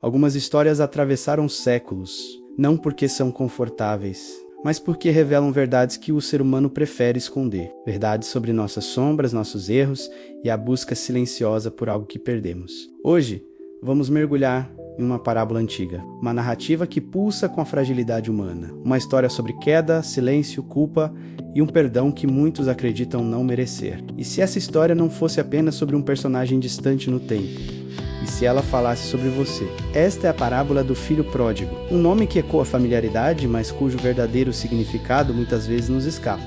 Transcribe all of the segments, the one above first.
Algumas histórias atravessaram séculos, não porque são confortáveis, mas porque revelam verdades que o ser humano prefere esconder. Verdades sobre nossas sombras, nossos erros e a busca silenciosa por algo que perdemos. Hoje, vamos mergulhar em uma parábola antiga, uma narrativa que pulsa com a fragilidade humana. Uma história sobre queda, silêncio, culpa e um perdão que muitos acreditam não merecer. E se essa história não fosse apenas sobre um personagem distante no tempo? E se ela falasse sobre você? Esta é a parábola do filho pródigo, um nome que ecoa familiaridade, mas cujo verdadeiro significado muitas vezes nos escapa.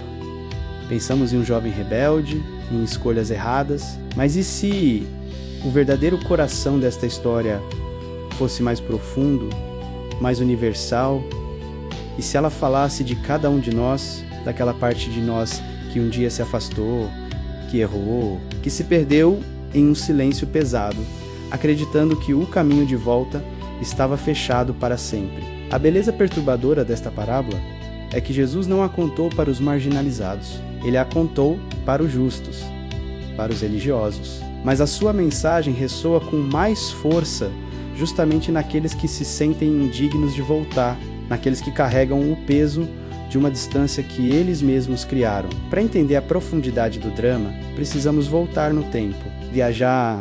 Pensamos em um jovem rebelde, em escolhas erradas, mas e se o verdadeiro coração desta história fosse mais profundo, mais universal? E se ela falasse de cada um de nós, daquela parte de nós que um dia se afastou, que errou, que se perdeu em um silêncio pesado, acreditando que o caminho de volta estava fechado para sempre? A beleza perturbadora desta parábola é que Jesus não a contou para os marginalizados, ele a contou para os justos, para os religiosos. Mas a sua mensagem ressoa com mais força justamente naqueles que se sentem indignos de voltar, naqueles que carregam o peso de uma distância que eles mesmos criaram. Para entender a profundidade do drama, precisamos voltar no tempo, viajar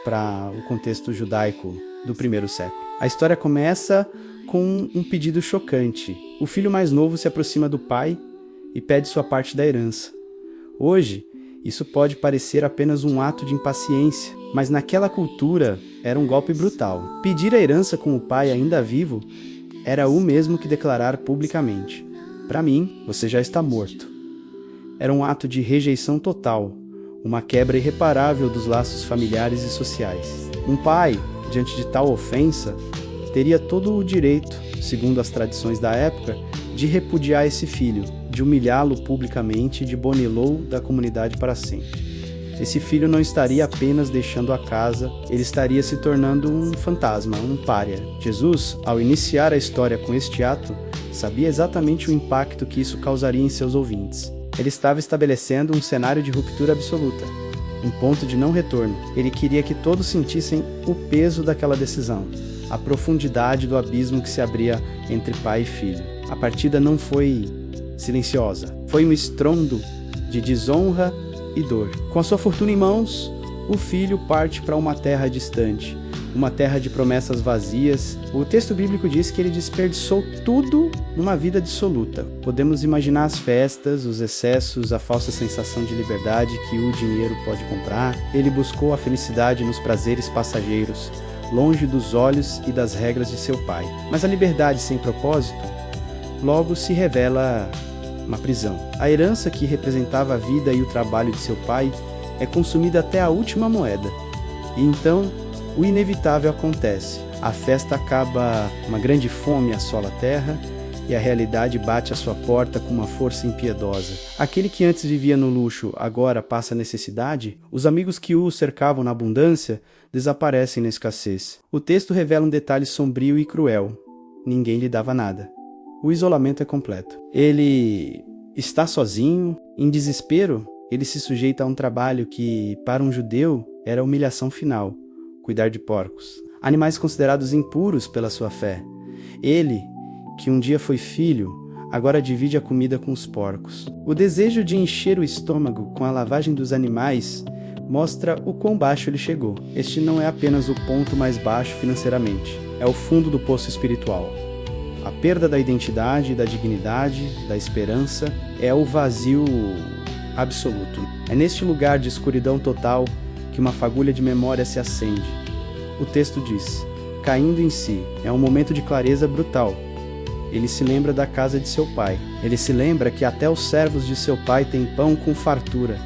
para o contexto judaico do primeiro século. A história começa com um pedido chocante. O filho mais novo se aproxima do pai e pede sua parte da herança. Hoje, isso pode parecer apenas um ato de impaciência, mas naquela cultura era um golpe brutal. Pedir a herança com o pai ainda vivo era o mesmo que declarar publicamente: "Para mim, você já está morto." Era um ato de rejeição total, uma quebra irreparável dos laços familiares e sociais. Um pai, diante de tal ofensa, teria todo o direito, segundo as tradições da época, de repudiar esse filho, de humilhá-lo publicamente e de bonilô da comunidade para sempre. Esse filho não estaria apenas deixando a casa, ele estaria se tornando um fantasma, um pária. Jesus, ao iniciar a história com este ato, sabia exatamente o impacto que isso causaria em seus ouvintes. Ele estava estabelecendo um cenário de ruptura absoluta, um ponto de não retorno. Ele queria que todos sentissem o peso daquela decisão, a profundidade do abismo que se abria entre pai e filho. A partida não foi silenciosa, foi um estrondo de desonra e dor. Com a sua fortuna em mãos, o filho parte para uma terra distante, uma terra de promessas vazias. O texto bíblico diz que ele desperdiçou tudo numa vida dissoluta. Podemos imaginar as festas, os excessos, a falsa sensação de liberdade que o dinheiro pode comprar. Ele buscou a felicidade nos prazeres passageiros, longe dos olhos e das regras de seu pai. Mas a liberdade sem propósito logo se revela uma prisão. A herança que representava a vida e o trabalho de seu pai é consumida até a última moeda. E então, o inevitável acontece. A festa acaba, uma grande fome assola a terra e a realidade bate à sua porta com uma força impiedosa. Aquele que antes vivia no luxo agora passa necessidade. Os amigos que o cercavam na abundância desaparecem na escassez. O texto revela um detalhe sombrio e cruel. Ninguém lhe dava nada. O isolamento é completo. Ele está sozinho, em desespero. Ele se sujeita a um trabalho que, para um judeu, era a humilhação final: cuidar de porcos, animais considerados impuros pela sua fé. Ele, que um dia foi filho, agora divide a comida com os porcos. O desejo de encher o estômago com a lavagem dos animais mostra o quão baixo ele chegou. Este não é apenas o ponto mais baixo financeiramente, é o fundo do poço espiritual. A perda da identidade, da dignidade, da esperança é o vazio absoluto. É neste lugar de escuridão total que uma fagulha de memória se acende. O texto diz: caindo em si, é um momento de clareza brutal. Ele se lembra da casa de seu pai. Ele se lembra que até os servos de seu pai têm pão com fartura,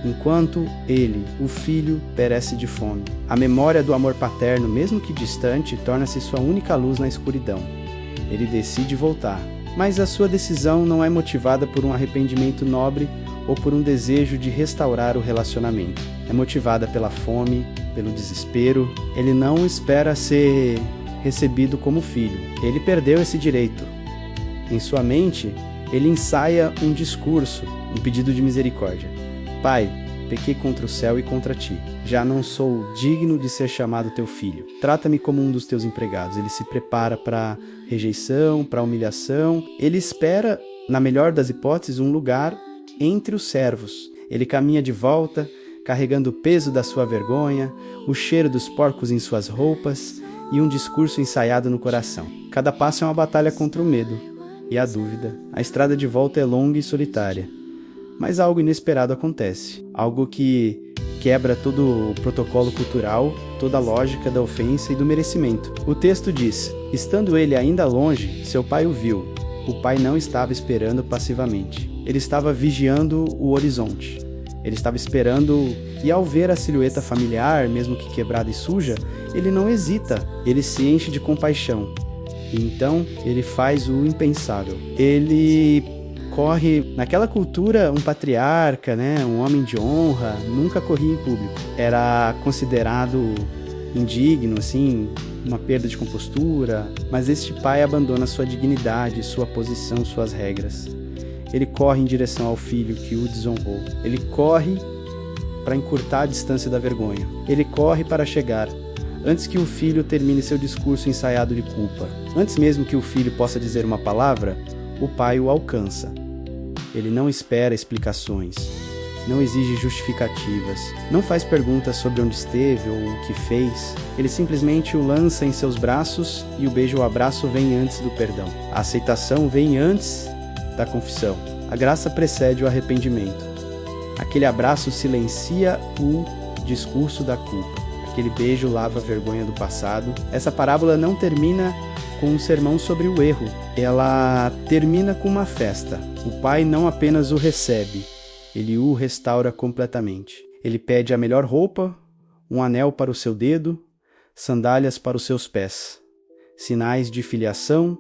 enquanto ele, o filho, perece de fome. A memória do amor paterno, mesmo que distante, torna-se sua única luz na escuridão. Ele decide voltar, mas a sua decisão não é motivada por um arrependimento nobre ou por um desejo de restaurar o relacionamento. É motivada pela fome, pelo desespero. Ele não espera ser recebido como filho. Ele perdeu esse direito. Em sua mente, ele ensaia um discurso, um pedido de misericórdia. Pai, pequei contra o céu e contra ti. Já não sou digno de ser chamado teu filho. Trata-me como um dos teus empregados. Ele se prepara para rejeição, para humilhação. Ele espera, na melhor das hipóteses, um lugar entre os servos. Ele caminha de volta, carregando o peso da sua vergonha, o cheiro dos porcos em suas roupas e um discurso ensaiado no coração. Cada passo é uma batalha contra o medo e a dúvida. A estrada de volta é longa e solitária. Mas algo inesperado acontece. Algo que quebra todo o protocolo cultural, toda a lógica da ofensa e do merecimento. O texto diz: estando ele ainda longe, seu pai o viu. O pai não estava esperando passivamente. Ele estava vigiando o horizonte. Ele estava esperando, e ao ver a silhueta familiar, mesmo que quebrada e suja, ele não hesita, ele se enche de compaixão. E então, ele faz o impensável. Ele corre, naquela cultura, um patriarca, um homem de honra, nunca corria em público. Era considerado indigno, assim, uma perda de compostura, mas este pai abandona sua dignidade, sua posição, suas regras. Ele corre em direção ao filho que o desonrou. Ele corre para encurtar a distância da vergonha. Ele corre para chegar, antes que o filho termine seu discurso ensaiado de culpa. Antes mesmo que o filho possa dizer uma palavra, o pai o alcança. Ele não espera explicações, não exige justificativas, não faz perguntas sobre onde esteve ou o que fez. Ele simplesmente o lança em seus braços e o beijo ou abraço vem antes do perdão. A aceitação vem antes da confissão. A graça precede o arrependimento. Aquele abraço silencia o discurso da culpa. Aquele beijo lava a vergonha do passado. Essa parábola não termina com um sermão sobre o erro. Ela termina com uma festa. O pai não apenas o recebe, ele o restaura completamente. Ele pede a melhor roupa, um anel para o seu dedo, sandálias para os seus pés. Sinais de filiação,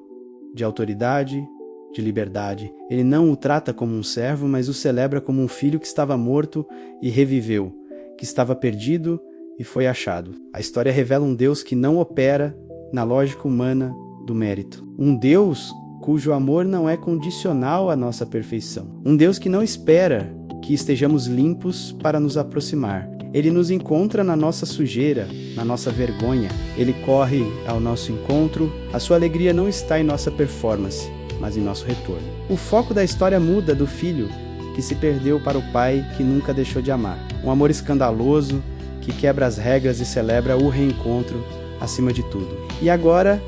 de autoridade, de liberdade. Ele não o trata como um servo, mas o celebra como um filho que estava morto e reviveu, que estava perdido e foi achado. A história revela um Deus que não opera na lógica humana do mérito. Um Deus cujo amor não é condicional à nossa perfeição. Um Deus que não espera que estejamos limpos para nos aproximar. Ele nos encontra na nossa sujeira, na nossa vergonha. Ele corre ao nosso encontro. A sua alegria não está em nossa performance, mas em nosso retorno. O foco da história muda do filho que se perdeu para o pai que nunca deixou de amar. Um amor escandaloso que quebra as regras e celebra o reencontro acima de tudo. E agora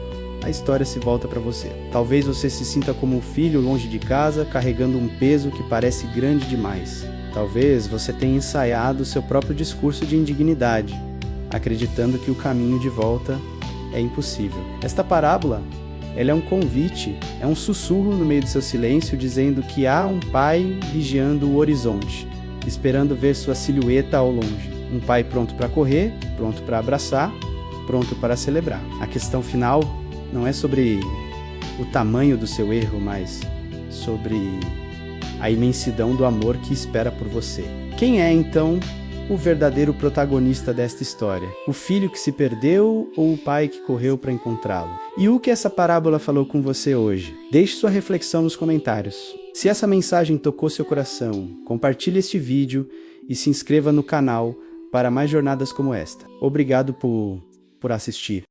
a história se volta para você. Talvez você se sinta como um filho longe de casa, carregando um peso que parece grande demais. Talvez você tenha ensaiado seu próprio discurso de indignidade, acreditando que o caminho de volta é impossível. Esta parábola, ela é um convite, é um sussurro no meio do seu silêncio, dizendo que há um pai vigiando o horizonte, esperando ver sua silhueta ao longe. Um pai pronto para correr, pronto para abraçar, pronto para celebrar. A questão final não é sobre o tamanho do seu erro, mas sobre a imensidão do amor que espera por você. Quem é, então, o verdadeiro protagonista desta história? O filho que se perdeu ou o pai que correu para encontrá-lo? E o que essa parábola falou com você hoje? Deixe sua reflexão nos comentários. Se essa mensagem tocou seu coração, compartilhe este vídeo e se inscreva no canal para mais jornadas como esta. Obrigado por assistir.